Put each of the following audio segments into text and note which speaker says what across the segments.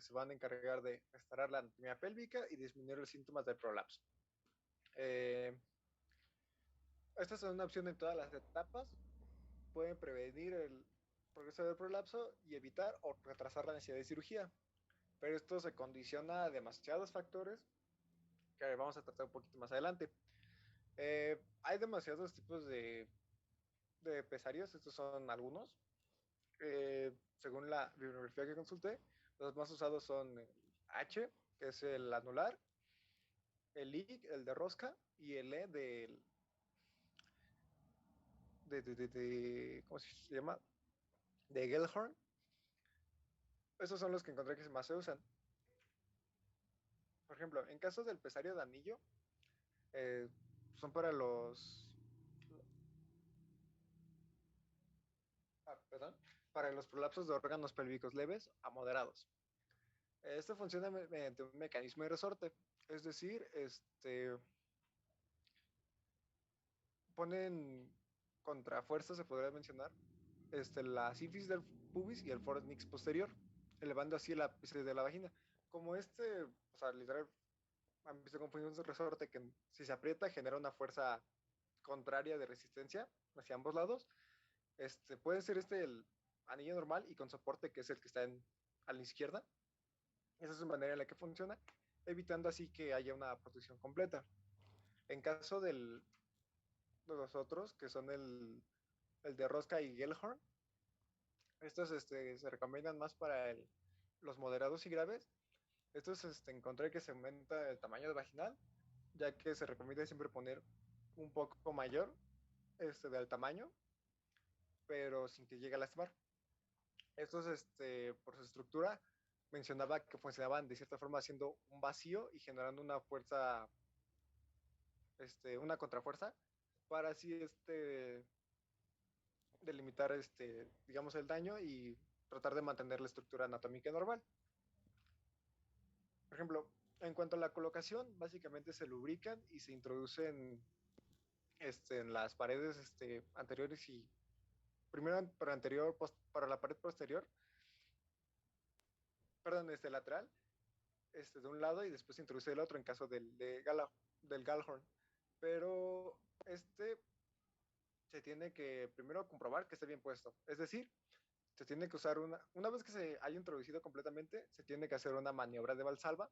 Speaker 1: se van a encargar de restaurar la anatomía pélvica y disminuir los síntomas del prolapso. Eh, Estas son una opción en todas las etapas. Pueden prevenir el progreso del prolapso y evitar o retrasar la necesidad de cirugía. Pero esto se condiciona a demasiados factores que vamos a tratar un poquito más adelante. Hay demasiados tipos de pesarios, estos son algunos. Según la bibliografía que consulté, los más usados son el H, que es el anular, el I, el de rosca, y el E ¿cómo se llama? De Gellhorn. Esos son los que encontré que más se usan. Por ejemplo, en caso del pesario de anillo, eh, son para perdón, para los prolapsos de órganos pélvicos leves a moderados. Esto funciona mediante un mecanismo de resorte, es decir, ponen contrafuerzas, se podría mencionar, la sínfisis del pubis y el fornix posterior, elevando así el ápice de la vagina. Como o sea, literal, han visto cómo funciona un resorte que si se aprieta genera una fuerza contraria de resistencia hacia ambos lados. Puede ser el anillo normal y con soporte, que es el que está a la izquierda. Esa es una manera en la que funciona, evitando así que haya una protección completa. En caso de los otros, que son el de Rosca y Gellhorn, estos se recomiendan más para los moderados y graves. Estos encontré que se aumenta el tamaño de vaginal, ya que se recomienda siempre poner un poco mayor del tamaño, pero sin que llegue a lastimar. Estos, por su estructura, mencionaba que funcionaban de cierta forma haciendo un vacío y generando una fuerza, una contrafuerza, para así delimitar, digamos, el daño y tratar de mantener la estructura anatómica normal. Por ejemplo, en cuanto a la colocación, básicamente se lubrican y se introducen en las paredes anteriores y primero para anterior, para la pared posterior, perdón, lateral, de un lado y después se introduce el otro en caso del Gallhorn. Pero se tiene que primero comprobar que esté bien puesto. Es decir, se tiene que usar una vez que se haya introducido completamente, se tiene que hacer una maniobra de Valsalva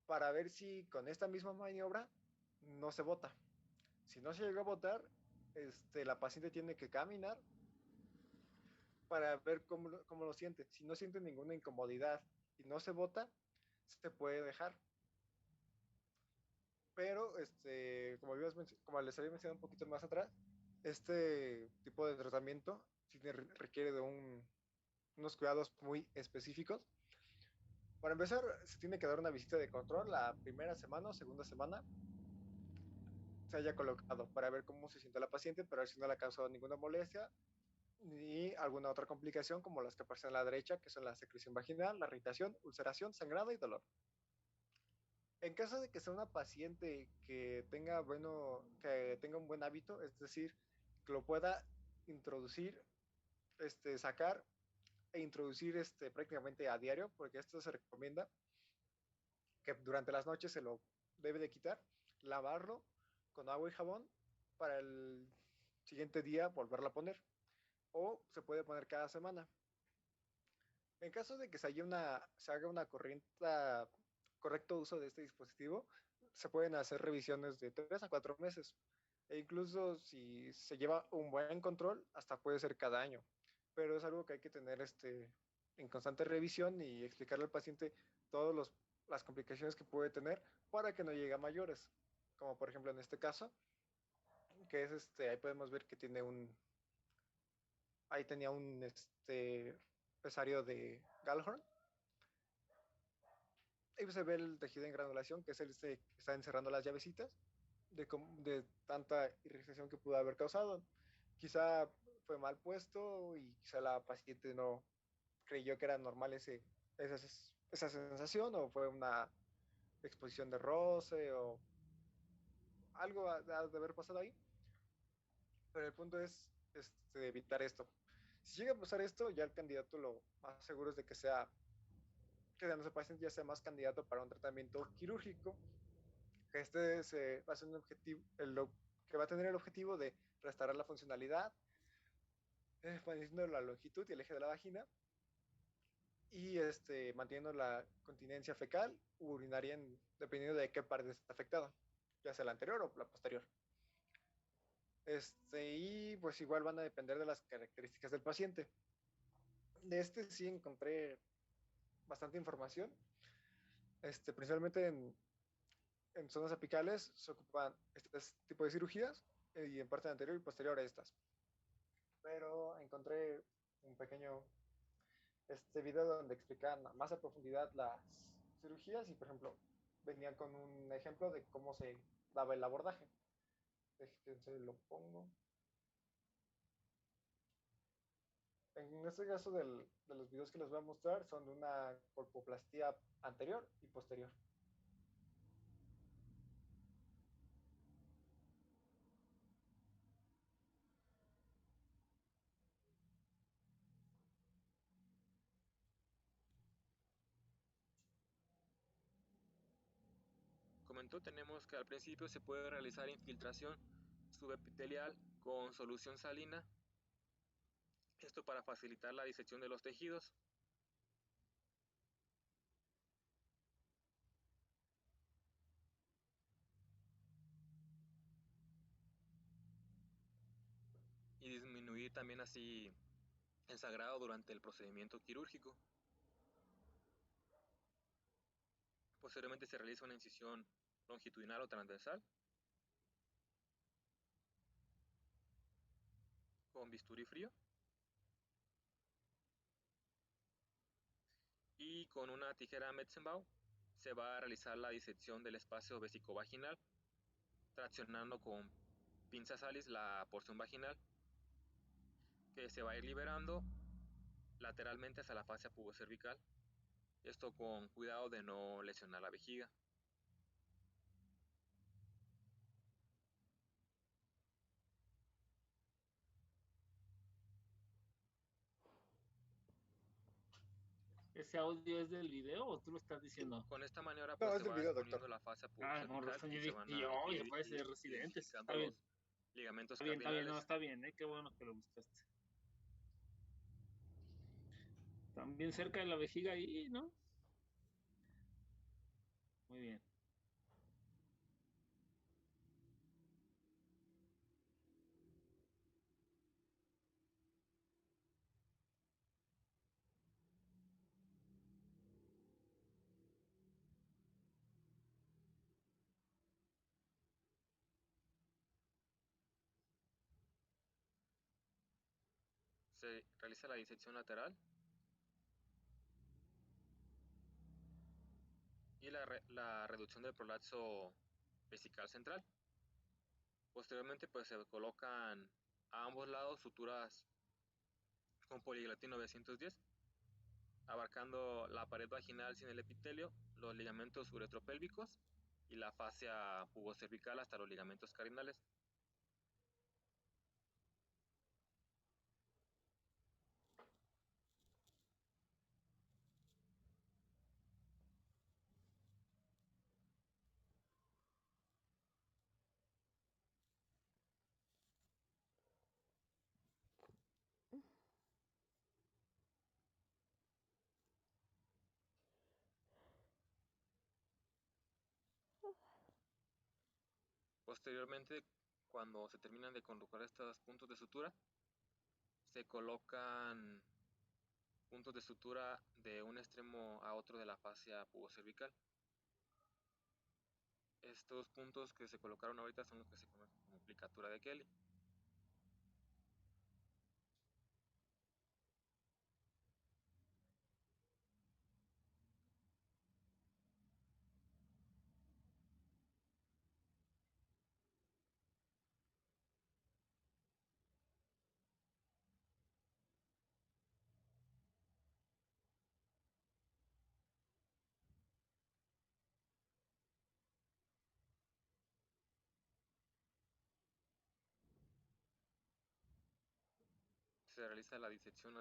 Speaker 1: para ver si con esta misma maniobra no se bota. Si no se llega a botar, la paciente tiene que caminar para ver cómo lo siente. Si no siente ninguna incomodidad y no se bota, se puede dejar. Pero, como les había mencionado un poquito más atrás, este tipo de tratamiento sí requiere de unos cuidados muy específicos. Para empezar, se tiene que dar una visita de control la primera semana o segunda semana se haya colocado para ver cómo se siente la paciente, para ver si no le ha causado ninguna molestia ni alguna otra complicación como las que aparecen a la derecha, que son la secreción vaginal, la irritación, ulceración, sangrado y dolor. En caso de que sea una paciente que tenga un buen hábito, es decir, que lo pueda introducir, sacar e introducir prácticamente a diario, porque esto se recomienda que durante las noches se lo debe de quitar, lavarlo con agua y jabón para el siguiente día volverla a poner, o se puede poner cada semana. En caso de que se haga una correcto uso de este dispositivo, se pueden hacer revisiones de 3 a 4 meses. E incluso si se lleva un buen control, hasta puede ser cada año. Pero es algo que hay que tener en constante revisión y explicarle al paciente todas las complicaciones que puede tener para que no llegue a mayores. Como por ejemplo en este caso, que es ahí podemos ver que ahí tenía un pesario de Gallhorn. Ahí se ve el tejido en granulación, que es que está encerrando las llavecitas de tanta irritación que pudo haber causado. Quizá fue mal puesto y quizá la paciente no creyó que era normal esa sensación, o fue una exposición de roce o algo de haber pasado ahí. Pero el punto es evitar esto. Si llega a pasar esto, ya el candidato lo más seguro es de que sea que nuestro paciente ya sea más candidato para un tratamiento quirúrgico, que este se va a ser un objetivo, que va a tener el objetivo de restaurar la funcionalidad, manteniendo la longitud y el eje de la vagina, y manteniendo la continencia fecal u urinaria dependiendo de qué parte está afectada, ya sea la anterior o la posterior. Y pues igual van a depender de las características del paciente. De sí encontré bastante información, principalmente en zonas apicales se ocupan este tipo de cirugías y en parte anterior y posterior a estas. Pero encontré un pequeño video donde explicaban más a profundidad las cirugías y, por ejemplo, venían con un ejemplo de cómo se daba el abordaje. Déjense lo pongo. En este caso de los videos que les voy a mostrar son de una colpoplastía anterior y posterior.
Speaker 2: Comentó, tenemos que al principio se puede realizar infiltración subepitelial con solución salina, esto para facilitar la disección de los tejidos. Y disminuir también así el sangrado durante el procedimiento quirúrgico. Posteriormente se realiza una incisión longitudinal o transversal con bisturí frío y con una tijera Metzenbau se va a realizar la disección del espacio vesicovaginal, traccionando con pinzas Alice la porción vaginal, que se va a ir liberando lateralmente hacia la fascia pubocervical. Esto con cuidado de no lesionar la vejiga.
Speaker 3: ¿Ese audio es del video o tú lo estás diciendo?
Speaker 2: Con esta maniobra
Speaker 1: No,
Speaker 2: pues
Speaker 1: es
Speaker 2: se
Speaker 1: del
Speaker 2: va
Speaker 1: video, doctor.
Speaker 2: exponiendo la fascia
Speaker 3: Ah, con
Speaker 2: pubocervical
Speaker 3: razón,
Speaker 2: y
Speaker 3: yo
Speaker 2: se
Speaker 3: dije,
Speaker 2: van a
Speaker 3: yo, ya
Speaker 2: ir
Speaker 3: parece de residentes.
Speaker 2: identificando
Speaker 3: Está bien,
Speaker 2: los ligamentos
Speaker 3: está bien, no,
Speaker 2: cardinales.
Speaker 3: está bien, qué bueno que lo buscaste. También cerca de la vejiga ahí, ¿no? Muy bien.
Speaker 2: Se realiza la disección lateral y la reducción del prolapso vesical central. Posteriormente pues se colocan a ambos lados suturas con poliglutino 910, abarcando la pared vaginal sin el epitelio, los ligamentos uretropélvicos y la fascia pubocervical hasta los ligamentos cardinales. Posteriormente, cuando se terminan de colocar estos puntos de sutura, se colocan puntos de sutura de un extremo a otro de la fascia pubocervical. Estos puntos que se colocaron ahorita son los que se conocen como aplicatura de Kelly. Se realiza la disección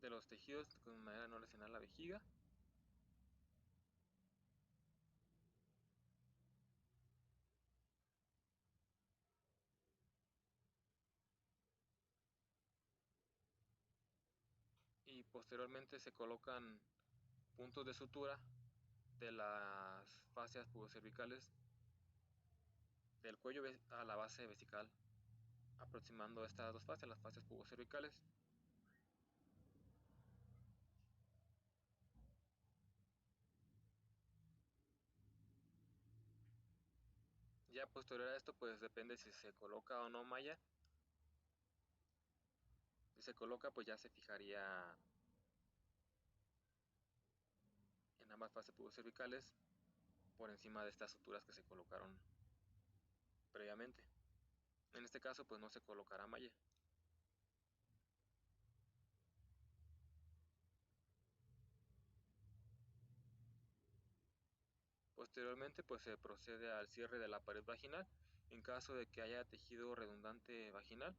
Speaker 2: de los tejidos de manera de no lesionar la vejiga. Y posteriormente se colocan puntos de sutura de las fascias pubocervicales del cuello a la base vesical, aproximando estas dos fascias, las fascias pubocervicales. Ya posterior a esto, pues depende si se coloca o no malla. Si se coloca, pues ya se fijaría en ambas fascias pubocervicales por encima de estas suturas que se colocaron previamente. En este caso, pues no se colocará malla. Posteriormente, pues se procede al cierre de la pared vaginal en caso de que haya tejido redundante vaginal.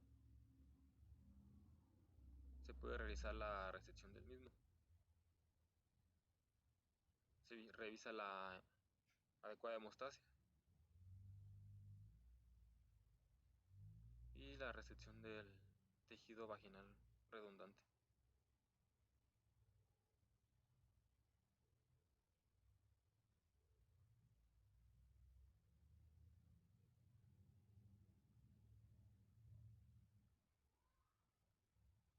Speaker 2: Se puede realizar la resección del mismo. Se revisa la adecuada hemostasia y la resección del tejido vaginal redundante.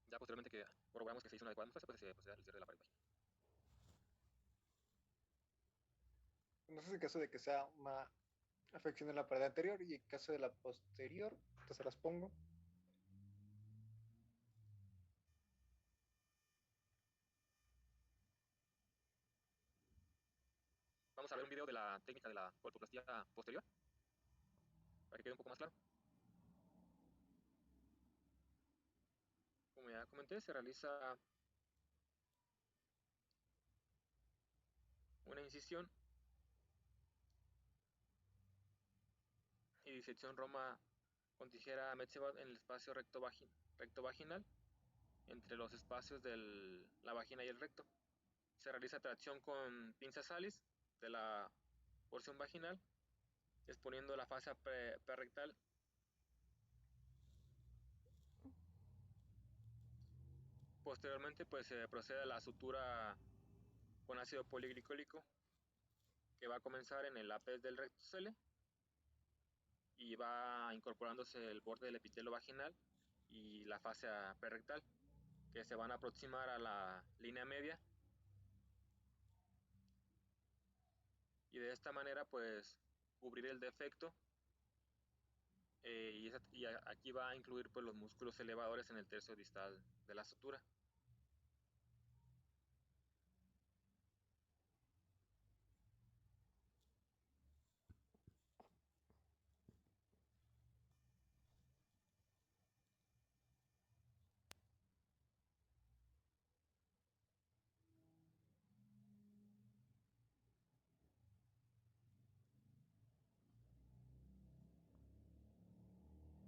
Speaker 2: Ya posteriormente que corroboramos que se hizo una adecuada hemostasia, pues se procede al cierre de la pared vaginal.
Speaker 1: No sé en caso de que sea una afección en la pared anterior y en caso de la posterior, entonces las pongo.
Speaker 2: Vamos a ver un video de la técnica de la colpoplastía posterior para que quede un poco más claro. Como ya comenté, se realiza una incisión y disección roma con tijera Metzebat en el espacio recto vaginal entre los espacios de la vagina y el recto. Se realiza tracción con pinza salis de la porción vaginal, exponiendo la fascia perrectal. Posteriormente, pues se procede a la sutura con ácido poliglicólico, que va a comenzar en el ápice del recto cele y va incorporándose el borde del epitelio vaginal y la fascia perrectal, que se van a aproximar a la línea media. Y de esta manera, pues, cubrir el defecto. Y aquí va a incluir pues, los músculos elevadores en el tercio distal de la sutura.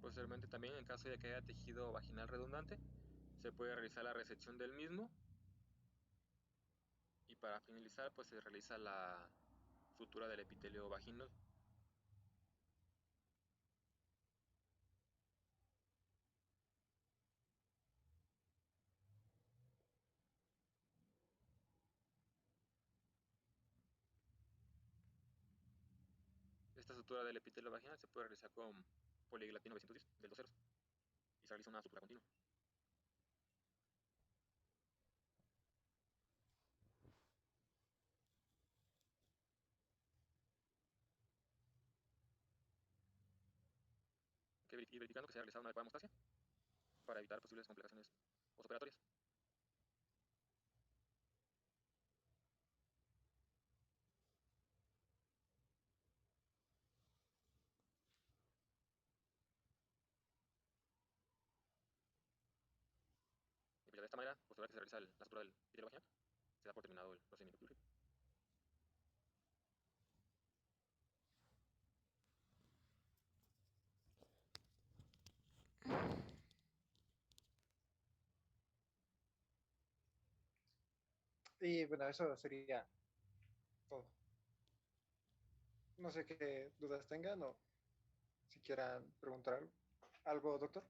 Speaker 2: Posteriormente también, en caso de que haya tejido vaginal redundante, se puede realizar la resección del mismo. Y para finalizar, pues se realiza la sutura del epitelio vaginal. Esta sutura del epitelio vaginal se puede realizar con poliglatino 910 del 2 y se realiza una sutura continua. Y verificando que se haya realizado una adecuada hemostasia para evitar posibles complicaciones postoperatorias. Y pues de esta manera, posterior a que se realiza la sutura del epitelio vaginal, se da por terminado el procedimiento quirúrgico.
Speaker 1: Y bueno, eso sería todo. No sé qué dudas tengan o si quieran preguntar algo. ¿Algo, doctor?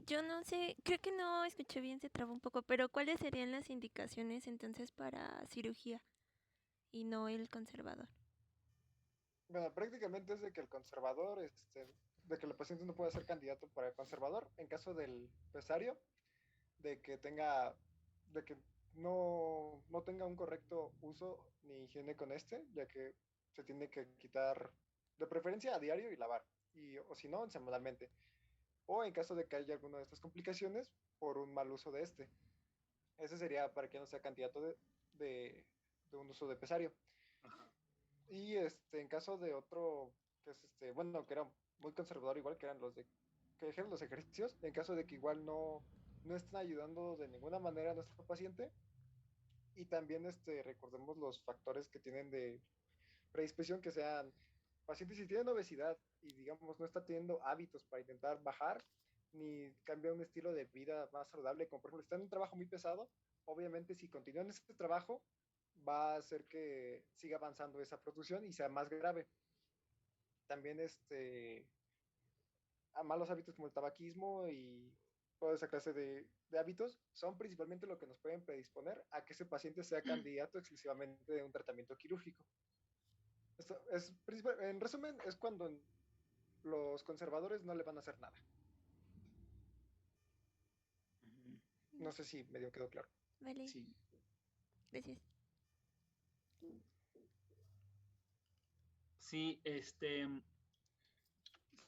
Speaker 4: Yo no sé, creo que no escuché bien, se trabó un poco, pero ¿cuáles serían las indicaciones entonces para cirugía y no el conservador?
Speaker 1: Bueno, prácticamente es de que el conservador, de que el paciente no puede ser candidato para el conservador en caso del pesario, de que tenga, de que no tenga un correcto uso ni higiene con ya que se tiene que quitar de preferencia a diario y lavar, o si no, semanalmente. O en caso de que haya alguna de estas complicaciones por un mal uso de este. Ese sería para que no sea candidato de, de un uso de pesario.
Speaker 3: Ajá.
Speaker 1: Y en caso de otro, que es bueno, que era muy conservador, igual que eran que eran los ejercicios, en caso de que igual no estén ayudando de ninguna manera a nuestro paciente, y también recordemos los factores que tienen de predisposición, que sean pacientes si tienen obesidad y digamos no está teniendo hábitos para intentar bajar, ni cambiar un estilo de vida más saludable, como por ejemplo está en un trabajo muy pesado, obviamente si continúan este trabajo va a hacer que siga avanzando esa producción y sea más grave. También a malos hábitos como el tabaquismo y toda esa clase de hábitos son principalmente lo que nos pueden predisponer a que ese paciente sea candidato exclusivamente de un tratamiento quirúrgico. Esto es, en resumen, es cuando los conservadores no le van a hacer nada.
Speaker 3: Ujú.
Speaker 1: No sé si medio quedó claro.
Speaker 4: Vale,
Speaker 3: Sí,
Speaker 4: gracias.
Speaker 3: sí,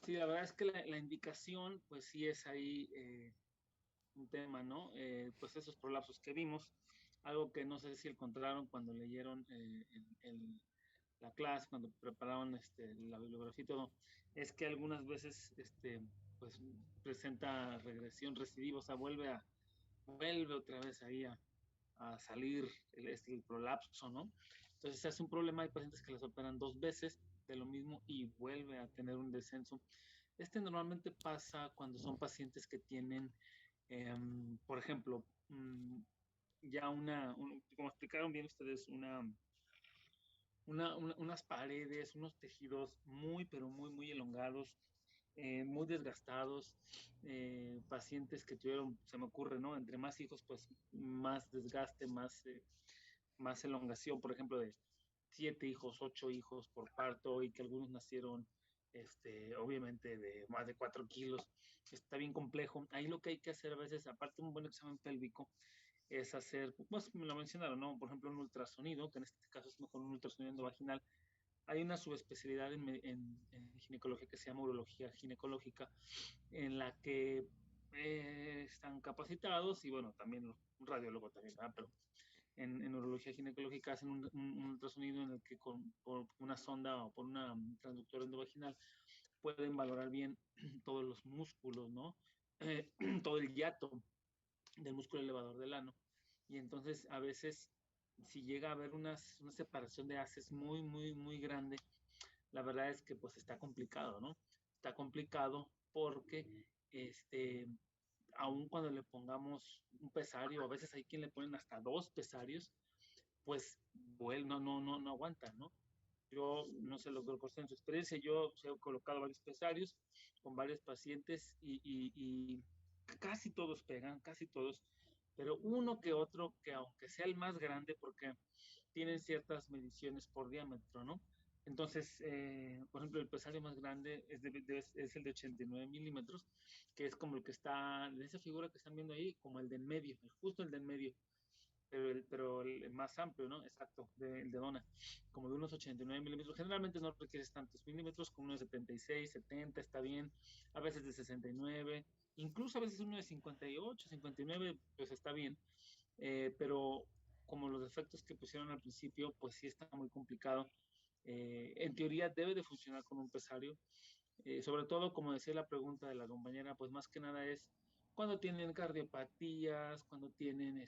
Speaker 3: sí, la verdad es que la indicación, pues sí es ahí un tema, ¿no? Pues esos prolapsos que vimos, algo que no sé si encontraron cuando leyeron la clase, cuando prepararon la bibliografía y todo, es que algunas veces pues presenta regresión recidiva, o sea, vuelve otra vez ahí a salir el prolapso, ¿no? Entonces es un problema, hay pacientes que las operan 2 veces de lo mismo y vuelve a tener un descenso. Normalmente pasa cuando son pacientes que tienen, por ejemplo, ya como explicaron bien ustedes, unas paredes, unos tejidos muy, pero muy, muy elongados, muy desgastados, pacientes que tuvieron, se me ocurre, ¿no? Entre más hijos, pues más desgaste, más elongación, por ejemplo, de 7 hijos, 8 hijos por parto y que algunos nacieron, obviamente, de más de 4 kilos. Está bien complejo. Ahí lo que hay que hacer a veces, aparte de un buen examen pélvico, es hacer, pues me lo mencionaron, ¿no? Por ejemplo, un ultrasonido, que en este caso es mejor un ultrasonido endovaginal. Hay una subespecialidad en ginecología que se llama urología ginecológica, en la que están capacitados y bueno, también un radiólogo también, ¿verdad? Pero en urología ginecológica hacen un ultrasonido en el que por una sonda o por una transductora endovaginal pueden valorar bien todos los músculos, ¿no? Todo el hiato del músculo elevador del ano. Y entonces a veces si llega a haber una separación de haces muy, muy, muy grande, la verdad es que pues está complicado, ¿no? Está complicado porque aun cuando le pongamos un pesario, a veces hay quien le ponen hasta 2 pesarios, pues no aguanta, ¿no? Yo no sé lo que por en su experiencia, yo he colocado varios pesarios con varios pacientes y casi todos pegan, casi todos, pero uno que otro que aunque sea el más grande, porque tienen ciertas mediciones por diámetro, ¿no? Entonces, por ejemplo, el pesario más grande es el de 89 milímetros, que es como el que está, de esa figura que están viendo ahí, como el de en medio, justo el de en medio, pero el más amplio, ¿no? Exacto, el de dona, como de unos 89 milímetros. Generalmente no requieres tantos milímetros, como unos 76, 70, está bien, a veces de 69, incluso a veces uno de 58, 59, pues está bien, pero como los efectos que pusieron al principio, pues sí está muy complicado. En teoría debe de funcionar con un pesario, sobre todo, como decía la pregunta de la compañera, pues más que nada es cuando tienen cardiopatías, cuando tienen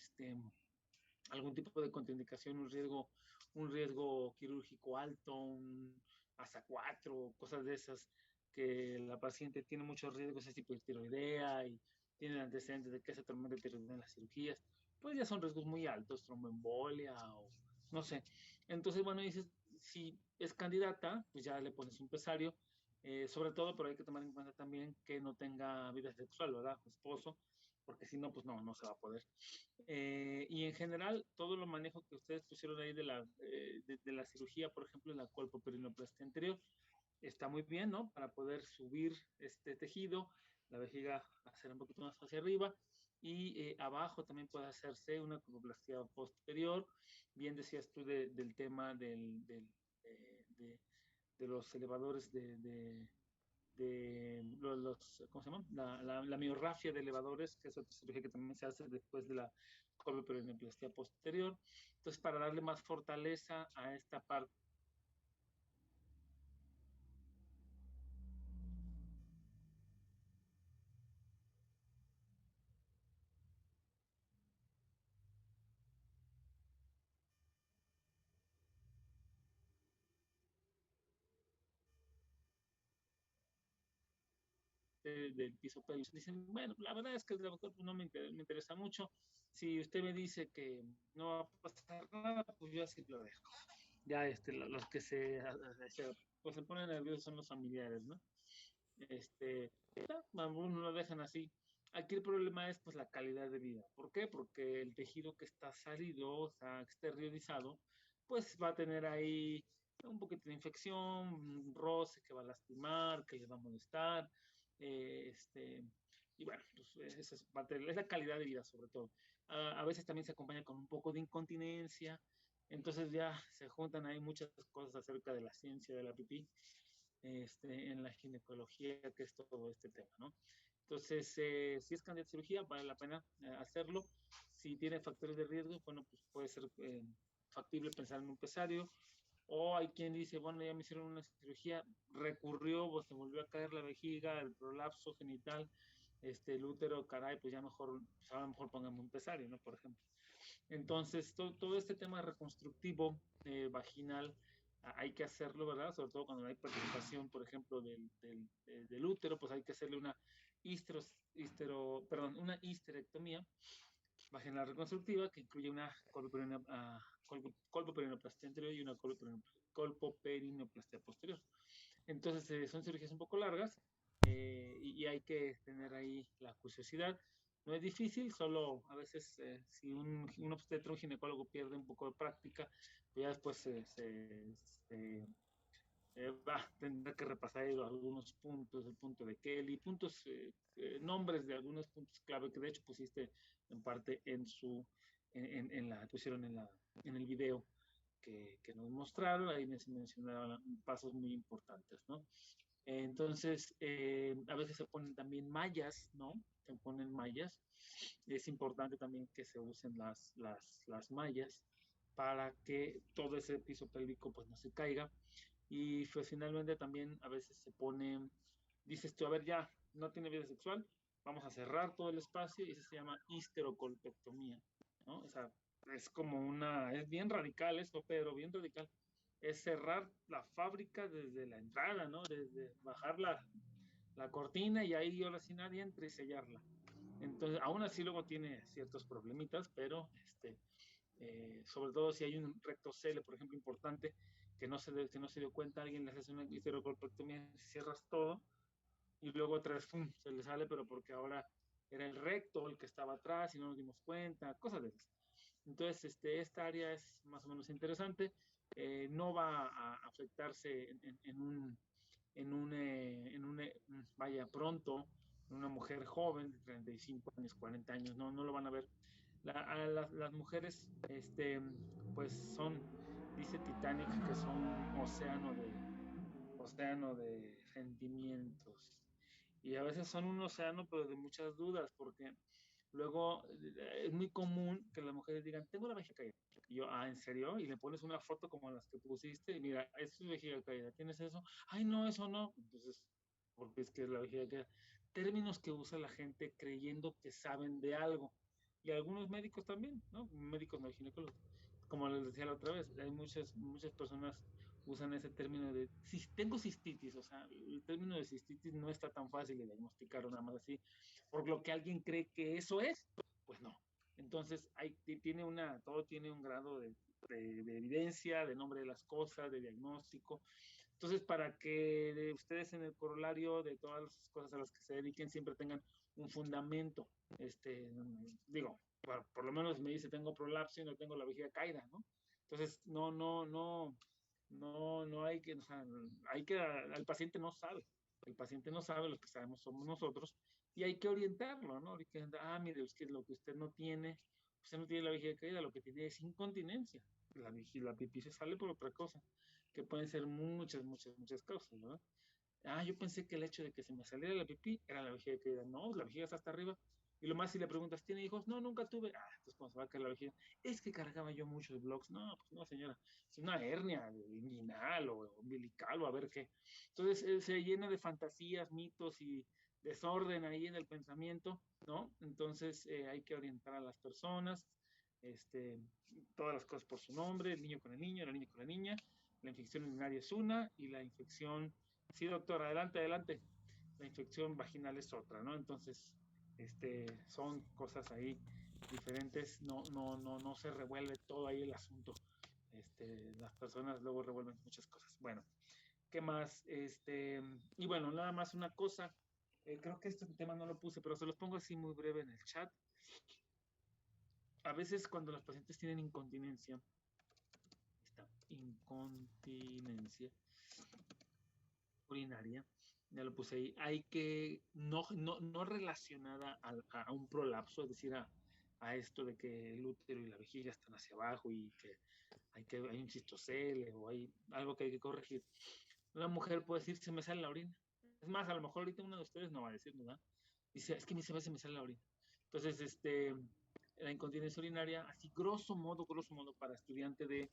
Speaker 3: algún tipo de contraindicación, un riesgo quirúrgico alto, un hasta 4, cosas de esas, que la paciente tiene muchos riesgos, es hipotiroidea y tienen antecedentes de que se tormenta en las cirugías, pues ya son riesgos muy altos, tromboembolia o no sé. Entonces, bueno, dices, si es candidata, pues ya le pones un pesario, sobre todo, pero hay que tomar en cuenta también que no tenga vida sexual, ¿verdad? Esposo, porque si no, pues no se va a poder. Y en general, todo lo manejo que ustedes pusieron ahí de la cirugía, por ejemplo, en la colpoperinoplastia anterior, está muy bien, ¿no? Para poder subir este tejido, la vejiga hacer un poquito más hacia arriba y abajo también puede hacerse una colpoplastia posterior. Bien decías tú del tema de los elevadores de ¿cómo se llama? La miorrafia de elevadores, que es otra cirugía que también se hace después de la colpoperinoplastia posterior. Entonces, para darle más fortaleza a esta parte del piso pélvico. Dicen, bueno, la verdad es que el doctor no me interesa mucho. Si usted me dice que no va a pasar nada, pues yo así lo dejo. Ya los que pues se ponen nerviosos son los familiares, ¿no? Algunos lo dejan así. Aquí el problema es pues la calidad de vida. ¿Por qué? Porque el tejido que está salido, está exteriorizado, pues va a tener ahí un poquito de infección, un roce que va a lastimar, que le va a molestar, eh, este, y bueno, pues esa es parte, es la calidad de vida sobre todo. A veces también se acompaña con un poco de incontinencia, entonces ya se juntan ahí muchas cosas acerca de la ciencia de la pipí en la ginecología, que es todo este tema, ¿no? Entonces, si es candidata a cirugía, vale la pena hacerlo. Si tiene factores de riesgo, bueno, pues puede ser factible pensar en un pesario. O hay quien dice, bueno, ya me hicieron una cirugía, recurrió, o se volvió a caer la vejiga, el prolapso genital, el útero, caray, pues ya mejor, pues a lo mejor pongamos un pesario, ¿no? Por ejemplo. Entonces, todo este tema reconstructivo vaginal hay que hacerlo, ¿verdad? Sobre todo cuando hay participación, por ejemplo, del útero, pues hay que hacerle una histerectomía vaginal reconstructiva que incluye una colpoperinoplastia anterior y una colpoperinoplastia posterior. Entonces, son cirugías un poco largas y hay que tener ahí la curiosidad. No es difícil, solo a veces si un obstetra, un ginecólogo pierde un poco de práctica, pues ya después va a tener que repasar algunos puntos, el punto de Kelly, nombres de algunos puntos clave que de hecho pusiste en parte pusieron en el video que nos mostraron, ahí mencionaban pasos muy importantes, ¿no? Entonces, a veces se ponen también mallas, ¿no? Se ponen mallas. Es importante también que se usen las mallas para que todo ese piso pélvico pues no se caiga. Y pues finalmente también a veces se pone, dices tú, a ver, ya no tiene vida sexual, vamos a cerrar todo el espacio y eso se llama histerocolpectomía, ¿no? O sea, es bien radical eso, Pedro, bien radical. Es cerrar la fábrica desde la entrada, ¿no? Desde bajar la cortina y ahí ahora sí nadie entra y sellarla. Entonces, aún así luego tiene ciertos problemitas, pero sobre todo si hay un rectocele, por ejemplo, importante, que no se dio cuenta, alguien le hace una histerocolpectomía, cierras todo y luego otra vez ¡pum! Se le sale, pero porque ahora era el recto el que estaba atrás y no nos dimos cuenta, cosas de esas. Entonces, esta área es más o menos interesante, no va a afectarse vaya pronto, en una mujer joven de 35 años, 40 años, no lo van a ver. Las mujeres, pues dice Titanic, que son un océano de sentimientos. Y a veces son un océano, pero de muchas dudas, porque luego es muy común que las mujeres digan, tengo la vejiga caída. Y yo, ¿en serio? Y le pones una foto como las que pusiste, y mira, es tu vejiga caída, ¿tienes eso? Ay, no, eso no. Entonces, porque es que es la vejiga caída. Términos que usa la gente creyendo que saben de algo. Y algunos médicos también, ¿no? Médicos no ginecólogos. Como les decía la otra vez, hay muchas personas usan ese término de tengo cistitis, o sea, el término de cistitis no está tan fácil de diagnosticar nada más así, por lo que alguien cree que eso es, pues no. Entonces, todo tiene un grado de evidencia, de nombre de las cosas, de diagnóstico. Entonces, para que ustedes en el corolario de todas las cosas a las que se dediquen siempre tengan un fundamento, digo, por lo menos me dice tengo prolapso y no tengo la vejiga caída, ¿no? Entonces, no hay que, o sea, el paciente no sabe, el paciente no sabe, los que sabemos somos nosotros, y hay que orientarlo, ¿no? Mire, es que lo que usted no tiene la vejiga caída, lo que tiene es incontinencia, la pipí se sale por otra cosa, que pueden ser muchas causas, ¿verdad? Yo pensé que el hecho de que se me saliera la pipí era la vejiga caída. No, la vejiga está hasta arriba. Y lo más, si le preguntas, ¿tiene hijos? No, nunca tuve. Entonces cuando se va a caer la vejiga, es que cargaba yo muchos blogs. No, pues no, señora, es una hernia inguinal o umbilical o a ver qué. Entonces se llena de fantasías, mitos y desorden ahí en el pensamiento, ¿no? Entonces hay que orientar a las personas, este, todas las cosas por su nombre, el niño con el niño, la niña con la niña. La infección urinaria es una y la infección. Sí, doctor, adelante, adelante. La infección vaginal es otra, ¿no? Entonces, son cosas ahí diferentes. No se revuelve todo ahí el asunto. Las personas luego revuelven muchas cosas. Bueno, ¿qué más? Y bueno, nada más una cosa. Creo que este tema no lo puse, pero se los pongo así muy breve en el chat. A veces cuando los pacientes tienen incontinencia, urinaria, ya lo puse ahí, hay que, no relacionada a un prolapso, es decir, a esto de que el útero y la vejiga están hacia abajo y que hay un cistocele o hay algo que hay que corregir. Una mujer puede decir, se me sale la orina. Es más, a lo mejor ahorita uno de ustedes no va a decir, ¿verdad? Dice, es que a mí se me sale la orina. Entonces, la incontinencia urinaria, así grosso modo, para estudiante de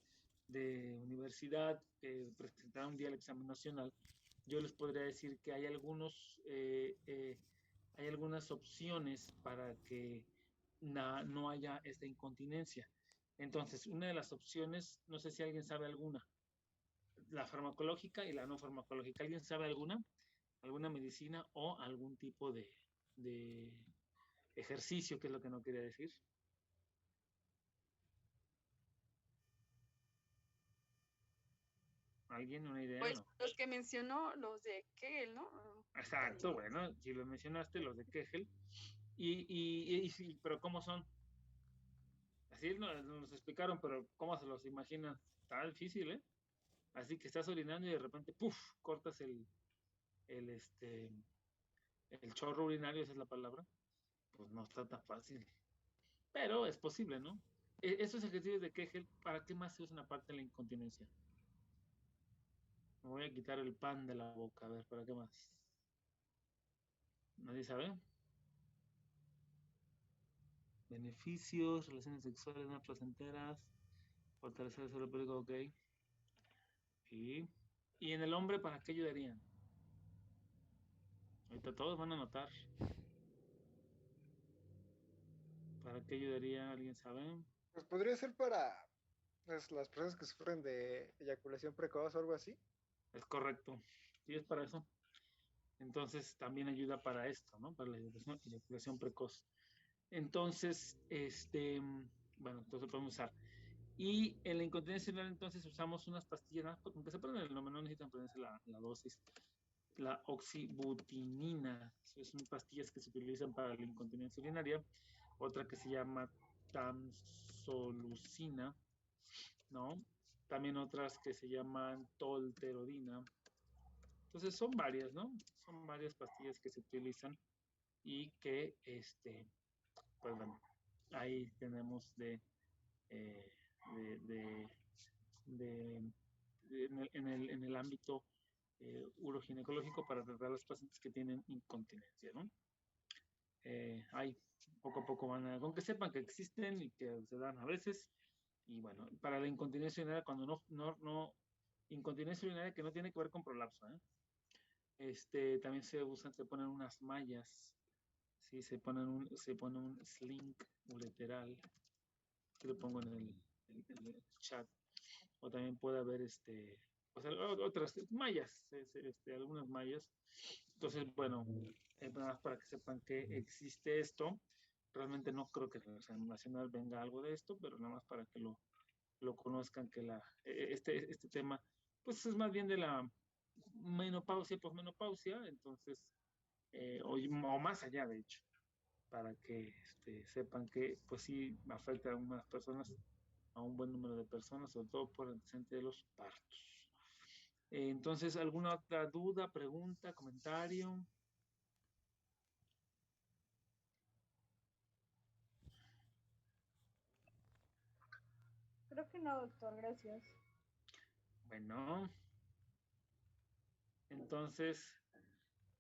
Speaker 3: universidad que presenta un día el examen nacional, yo les podría decir que hay algunas opciones para que no haya esta incontinencia. Entonces, una de las opciones, no sé si alguien sabe alguna, la farmacológica y la no farmacológica. ¿Alguien sabe alguna? ¿Alguna medicina o algún tipo de ejercicio, que es lo que no quería decir? ¿Alguien una idea?
Speaker 5: Pues
Speaker 3: No.
Speaker 5: los que mencionó, los de Kegel, ¿no?
Speaker 3: Exacto, bueno, si lo mencionaste, los de Kegel. Pero ¿cómo son? Así nos explicaron, pero ¿cómo se los imaginan? Está difícil, ¿eh? Así que estás orinando y de repente, ¡puf!, cortas el, el chorro urinario, esa es la palabra. Pues no está tan fácil. Pero es posible, ¿no? Esos ejercicios de Kegel, ¿para qué más se usan aparte de la incontinencia? Me voy a quitar el pan de la boca, a ver, ¿para qué más? ¿Nadie sabe? Beneficios, relaciones sexuales no placenteras, fortalecer el suelo pélvico, ok. ¿Y en el hombre para qué ayudarían? Ahorita todos van a notar. ¿Para qué ayudaría? ¿Alguien sabe?
Speaker 1: Pues podría ser para pues, las personas que sufren de eyaculación precoz o algo así.
Speaker 3: Es correcto. Sí, es para eso. Entonces también ayuda para esto, ¿no? Para la eyaculación precoz. Entonces, bueno, entonces podemos usar. Y en la incontinencia urinaria, entonces usamos unas pastillas, con que se prenden el nombre, no necesitan prenderse la dosis. La oxibutinina, son pastillas que se utilizan para la incontinencia urinaria. Otra que se llama tamsolucina, ¿no? También otras que se llaman tolterodina. Entonces son varias, ¿no? Son varias pastillas que se utilizan y que, pues bueno, ahí tenemos eh, en el ámbito uroginecológico para tratar a los pacientes que tienen incontinencia, ¿no? Ahí poco a poco con que sepan que existen y que se dan a veces. Y bueno, para la incontinencia urinaria, cuando incontinencia urinaria que no tiene que ver con prolapso, también se ponen unas mallas, ¿sí? Se pone un sling ureteral, que lo pongo en el chat, o también puede haber pues otras mayas, algunas mayas. Entonces, bueno, nada más para que sepan que existe esto. Realmente no creo que la Selección Nacional venga algo de esto, pero nada más para que lo conozcan, que este tema, pues es más bien de la menopausia, posmenopausia, entonces, o más allá, de hecho, para que sepan que, pues sí, afecta a unas personas, a un buen número de personas, sobre todo por el antecedente de los partos. Entonces, ¿alguna otra duda, pregunta, comentario?
Speaker 5: Creo que no, doctor, gracias.
Speaker 3: Bueno, entonces,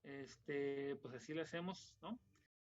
Speaker 3: pues así lo hacemos, ¿no?